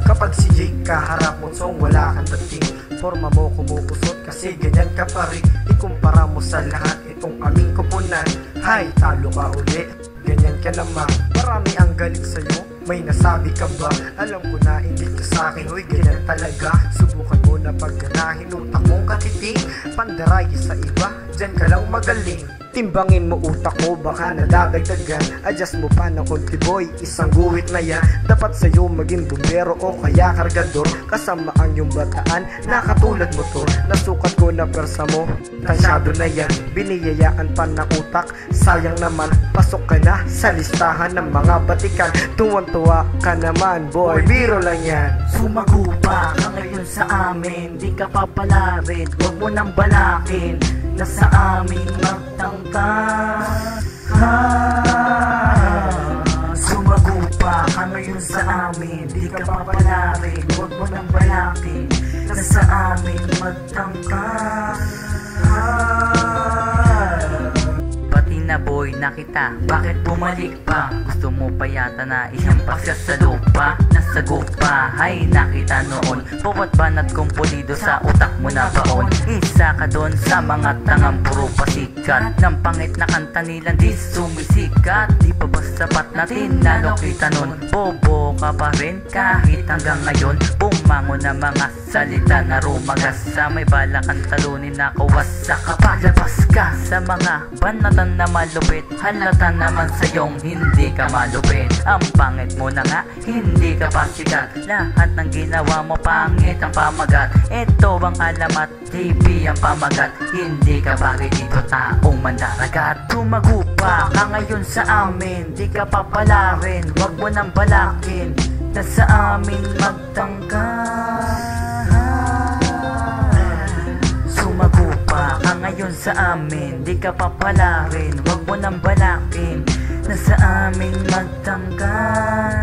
Kapag si Jake kaharap mo, song wala kang dating. Forma mo kumukusot kasi ganyan ka pa rin. Ikumpara mo sa lahat itong aming kupunan. Hay, talo ka uli, ganyan ka naman. Marami ang galit sa'yo, may nasabi ka ba? Alam ko na hindi ka sa'kin, uy ganyan talaga. Subukan mo na pagganahin utak mong katiting. Pandaray sa iba, dyan ka lang magaling. Timbangin mo utak ko, baka nadadagdagan. Adjust mo pa ng konti boy, isang guhit na yan. Dapat sa'yo maging bumbero o kaya kargador. Kasama ang iyong bataan, nakatulad motor. Nasukat ko na persa mo, tansyado na yan. Biniyayaan pa ng utak, sayang naman. Pasok ka na sa listahan ng mga batikan. Tuwan-tuwa ka naman boy, biro lang yan. Sumagupa ka ngayon sa amin, di ka papalarin, huwag mo nang balakin. Nasa amin magtangkas. Sumagupa ka ngayon sa amin, di ka papalarin, huwag mo nang balakin. Nasa amin magtangkas. Pati na boy na kita, bakit bumalik pa? Gusto mo pa yata na ihampas ka sa lupa. Nasa gupa, ay nakita noon. Bawat banat kong pulido sa utak mo na baon. Isa ka doon sa mga tangang puro pasikat. Ng pangit na kanta nila di sumisikat. Di pa ba sapat natin lalo kita nun? Bobo ka pa rin kahit hanggang ngayon. Bumangon na mga salita na rumagas. Sa may bala kang talunin na kawasak ka pa. Labas ka sa mga banatan na malupit. Halata naman sa'yong hindi ka malupit. Ang pangit mo na nga, hindi ka pa sikat. Lahat ng ginawa mo pangit ang pamagat. Ito ang alamat, TV ang pamagat. Hindi ka bagay dito taong mandaragat. Tumagupa ka ngayon sa amin, di ka papalarin, wag mo nang balakin. Nasa amin magtangkas. Sumagupa ka ngayon sa amin, di ka papalarin, wag mo nang balakin. Nasa amin magtangkas.